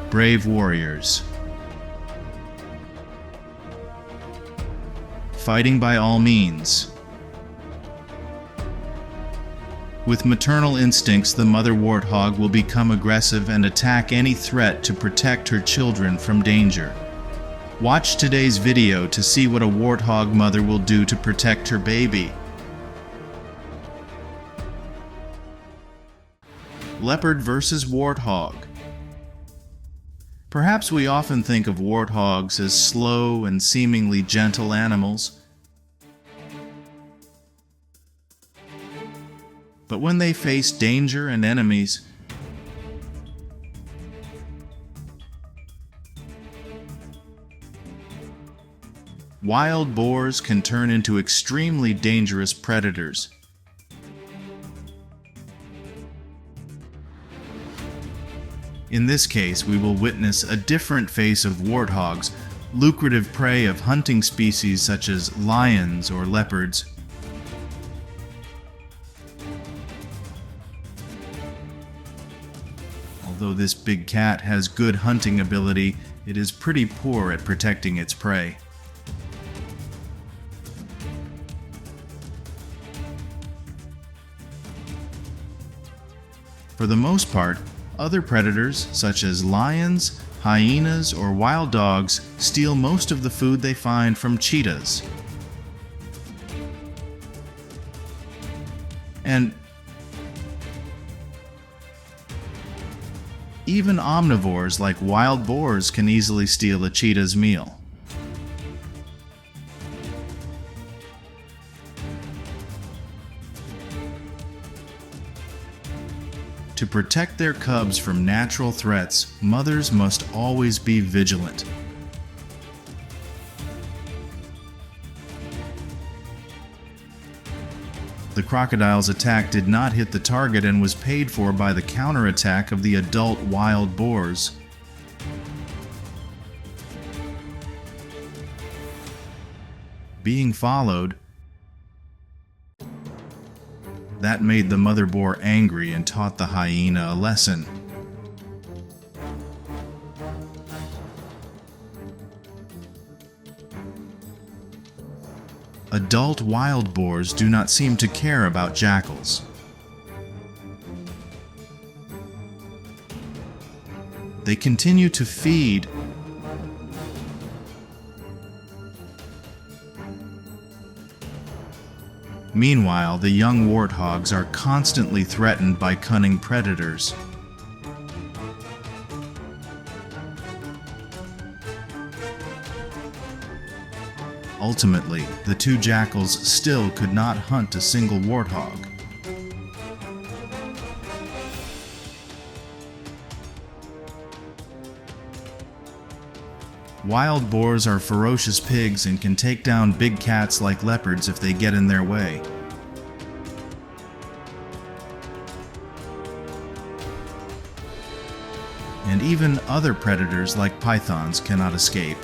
brave warriors. Fighting by all means. With maternal instincts, the mother warthog will become aggressive and attack any threat to protect her children from danger. Watch today's video to see what a warthog mother will do to protect her baby. Leopard versus warthog. Perhaps we often think of warthogs as slow and seemingly gentle animals. But when they face danger and enemies, wild boars can turn into extremely dangerous predators. In this case, we will witness a different face of warthogs, lucrative prey of hunting species such as lions or leopards. Although this big cat has good hunting ability, it is pretty poor at protecting its prey. For the most part, other predators, such as lions, hyenas, or wild dogs, steal most of the food they find from cheetahs. And even omnivores like wild boars can easily steal a cheetah's meal. To protect their cubs from natural threats, mothers must always be vigilant. The crocodile's attack did not hit the target and was paid for by the counterattack of the adult wild boars. Being followed, that made the mother boar angry and taught the hyena a lesson. Adult wild boars do not seem to care about jackals. They continue to feed, meanwhile, the young warthogs are constantly threatened by cunning predators. Ultimately, the two jackals still could not hunt a single warthog. Wild boars are ferocious pigs and can take down big cats like leopards if they get in their way. And even other predators like pythons cannot escape.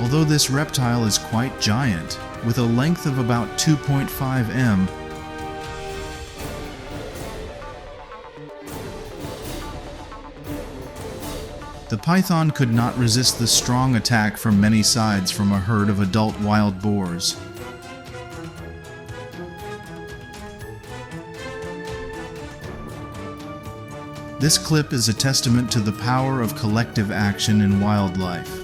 Although this reptile is quite giant, with a length of about 2.5 m, the python could not resist the strong attack from many sides from a herd of adult wild boars. This clip is a testament to the power of collective action in wildlife.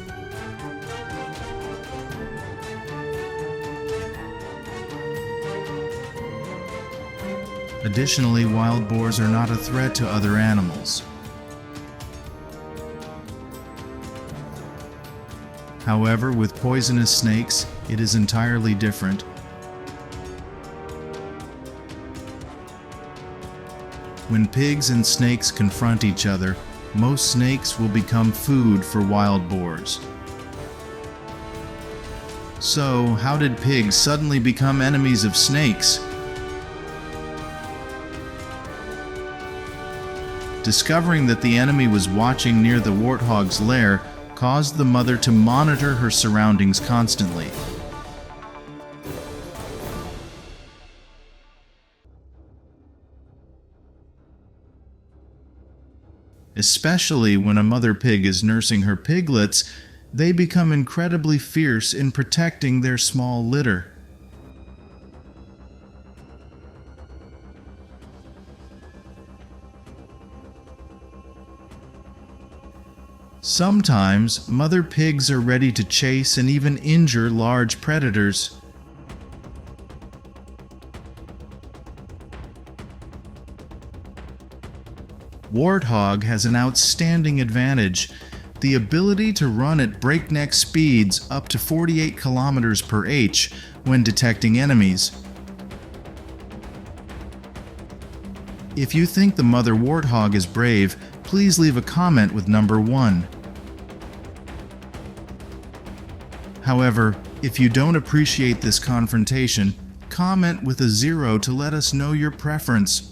Additionally, wild boars are not a threat to other animals. However, with poisonous snakes, it is entirely different. When pigs and snakes confront each other, most snakes will become food for wild boars. So, how did pigs suddenly become enemies of snakes? Discovering that the enemy was watching near the warthog's lair caused the mother to monitor her surroundings constantly. Especially when a mother pig is nursing her piglets, they become incredibly fierce in protecting their small litter. Sometimes, mother pigs are ready to chase and even injure large predators. Warthog has an outstanding advantage: the ability to run at breakneck speeds up to 48 kilometers per h when detecting enemies. If you think the mother warthog is brave, please leave a comment with number 1. However, if you don't appreciate this confrontation, comment with a 0 to let us know your preference.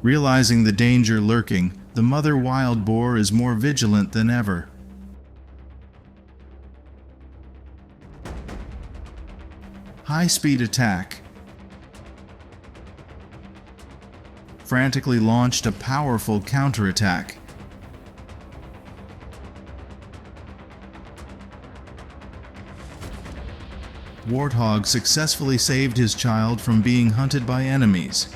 Realizing the danger lurking, the mother wild boar is more vigilant than ever. High-speed attack. Frantically launched a powerful counterattack. Warthog successfully saved his child from being hunted by enemies.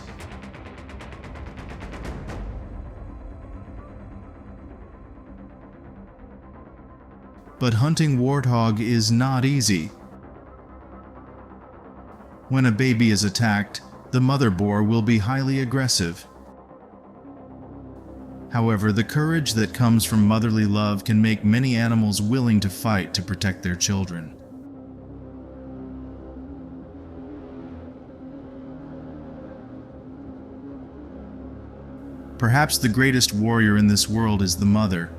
But hunting warthog is not easy. When a baby is attacked, the mother boar will be highly aggressive. However, the courage that comes from motherly love can make many animals willing to fight to protect their children. Perhaps the greatest warrior in this world is the mother.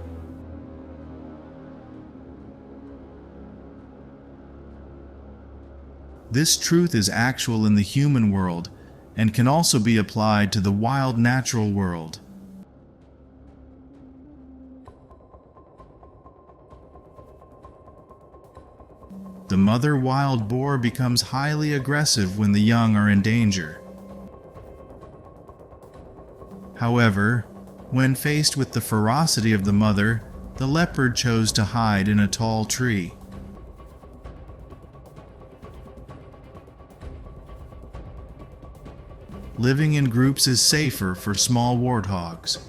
This truth is actual in the human world and can also be applied to the wild natural world. The mother wild boar becomes highly aggressive when the young are in danger. However, when faced with the ferocity of the mother, the leopard chose to hide in a tall tree. Living in groups is safer for small warthogs.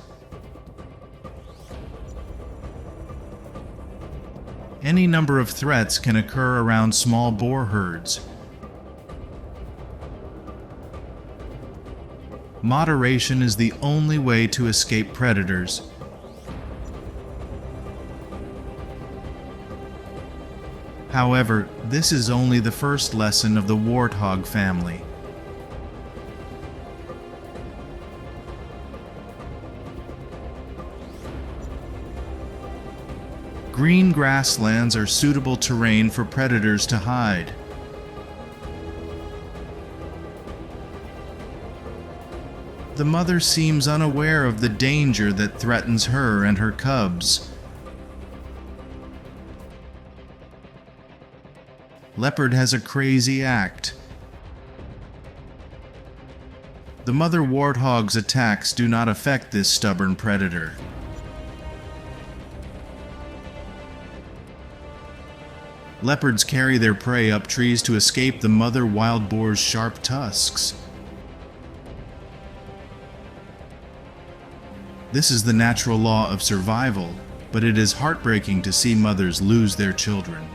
Any number of threats can occur around small boar herds. Moderation is the only way to escape predators. However, this is only the first lesson of the warthog family. Green grasslands are suitable terrain for predators to hide. The mother seems unaware of the danger that threatens her and her cubs. Leopard has a crazy act. The mother warthog's attacks do not affect this stubborn predator. Leopards carry their prey up trees to escape the mother wild boar's sharp tusks. This is the natural law of survival, but it is heartbreaking to see mothers lose their children.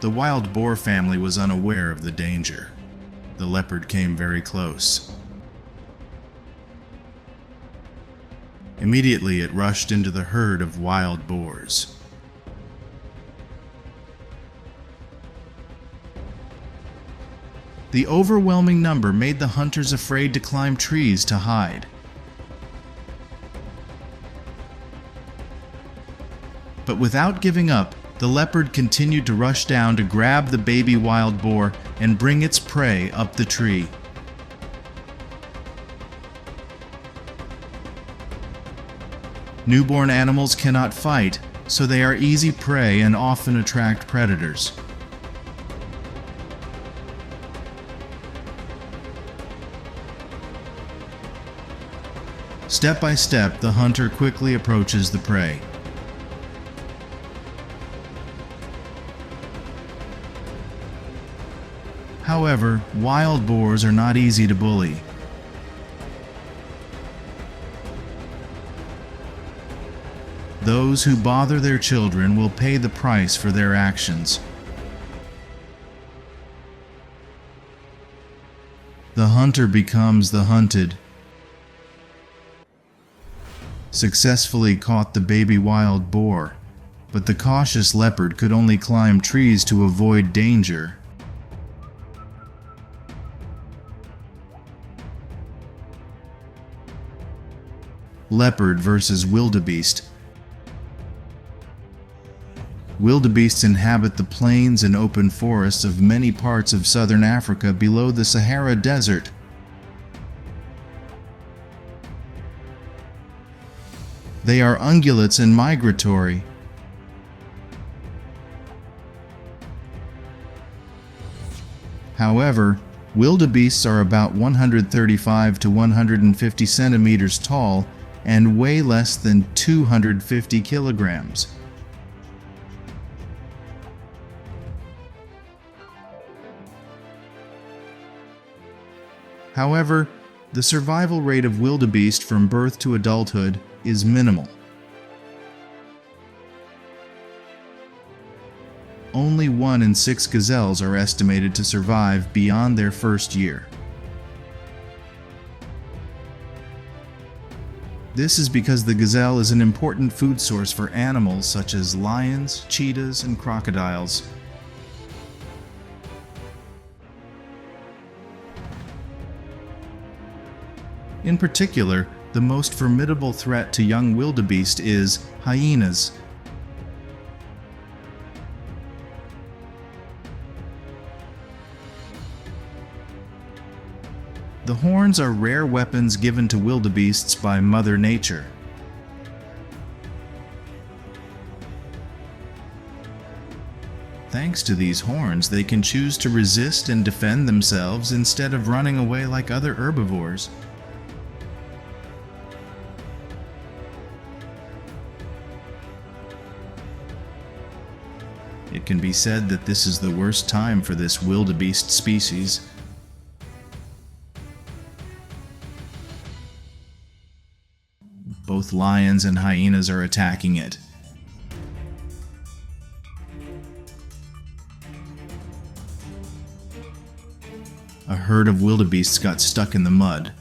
The wild boar family was unaware of the danger. The leopard came very close. Immediately, it rushed into the herd of wild boars. The overwhelming number made the hunters afraid to climb trees to hide. But without giving up, the leopard continued to rush down to grab the baby wild boar and bring its prey up the tree. Newborn animals cannot fight, so they are easy prey and often attract predators. Step by step, the hunter quickly approaches the prey. However, wild boars are not easy to bully. Those who bother their children will pay the price for their actions. The hunter becomes the hunted. Successfully caught the baby wild boar, but the cautious leopard could only climb trees to avoid danger. Leopard versus wildebeest. Wildebeests inhabit the plains and open forests of many parts of southern Africa below the Sahara Desert. They are ungulates and migratory. However, wildebeests are about 135 to 150 centimeters tall and weigh less than 250 kilograms. However, the survival rate of wildebeest from birth to adulthood is minimal. Only 1 in 6 gazelles are estimated to survive beyond their first year. This is because the gazelle is an important food source for animals such as lions, cheetahs, and crocodiles. In particular, the most formidable threat to young wildebeest is hyenas. The horns are rare weapons given to wildebeests by Mother Nature. Thanks to these horns, they can choose to resist and defend themselves instead of running away like other herbivores. It can be said that this is the worst time for this wildebeest species. Both lions and hyenas are attacking it. A herd of wildebeests got stuck in the mud.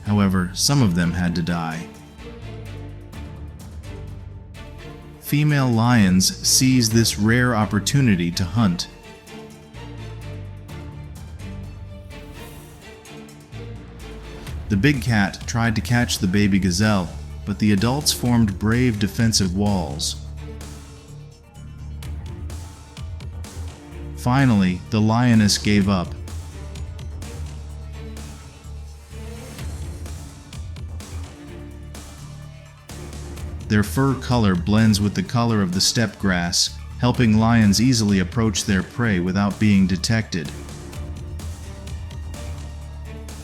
However, some of them had to die. Female lions seize this rare opportunity to hunt. The big cat tried to catch the baby gazelle, but the adults formed brave defensive walls. Finally, the lioness gave up. Their fur color blends with the color of the steppe grass, helping lions easily approach their prey without being detected.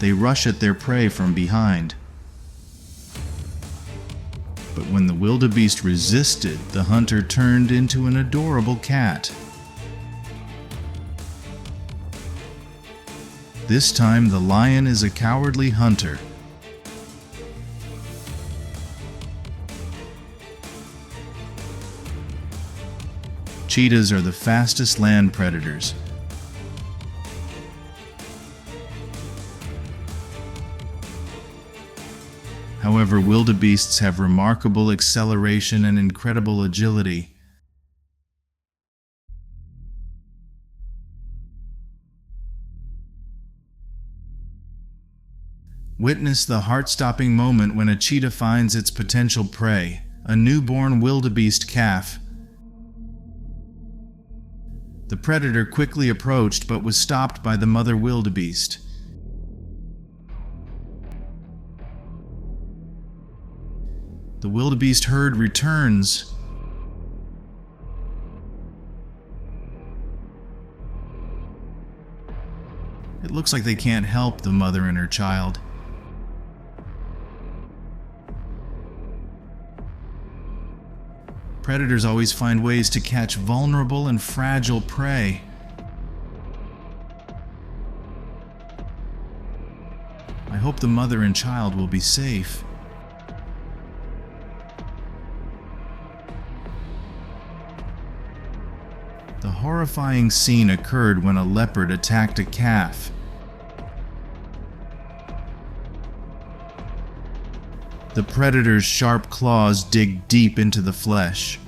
They rush at their prey from behind. But when the wildebeest resisted, the hunter turned into an adorable cat. This time, the lion is a cowardly hunter. Cheetahs are the fastest land predators. However, wildebeests have remarkable acceleration and incredible agility. Witness the heart-stopping moment when a cheetah finds its potential prey, a newborn wildebeest calf. The predator quickly approached but was stopped by the mother wildebeest. The wildebeest herd returns. It looks like they can't help the mother and her child. Predators always find ways to catch vulnerable and fragile prey. I hope the mother and child will be safe. The horrifying scene occurred when a leopard attacked a calf. The predator's sharp claws dig deep into the flesh.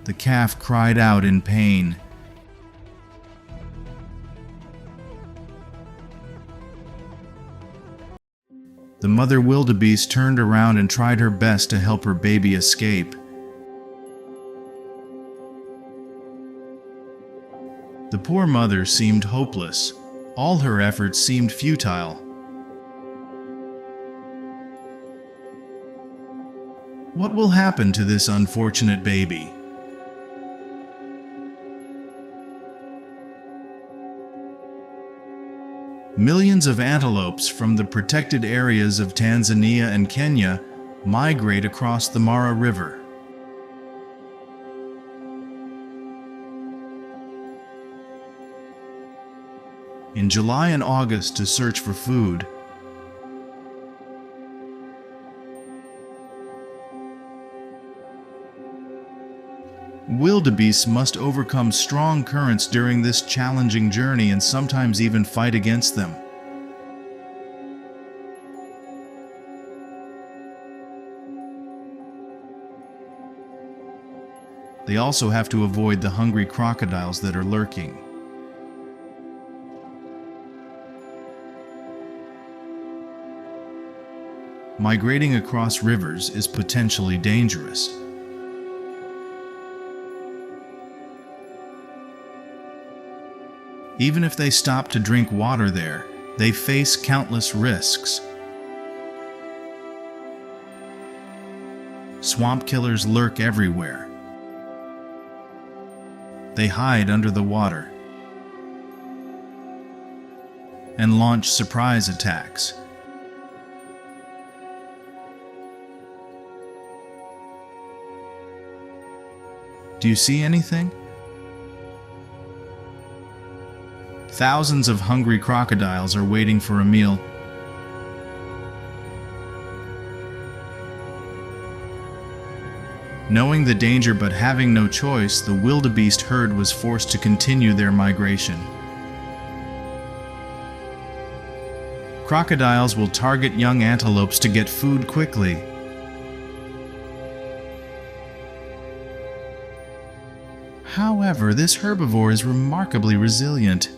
The calf cried out in pain. The mother wildebeest turned around and tried her best to help her baby escape. The poor mother seemed hopeless. All her efforts seemed futile. What will happen to this unfortunate baby? Millions of antelopes from the protected areas of Tanzania and Kenya migrate across the Mara River. In July and August to search for food. Wildebeests must overcome strong currents during this challenging journey and sometimes even fight against them. They also have to avoid the hungry crocodiles that are lurking. Migrating across rivers is potentially dangerous. Even if they stop to drink water there, they face countless risks. Swamp killers lurk everywhere. They hide under the water and launch surprise attacks. Do you see anything? Thousands of hungry crocodiles are waiting for a meal. Knowing the danger but having no choice, the wildebeest herd was forced to continue their migration. Crocodiles will target young antelopes to get food quickly. However, this herbivore is remarkably resilient.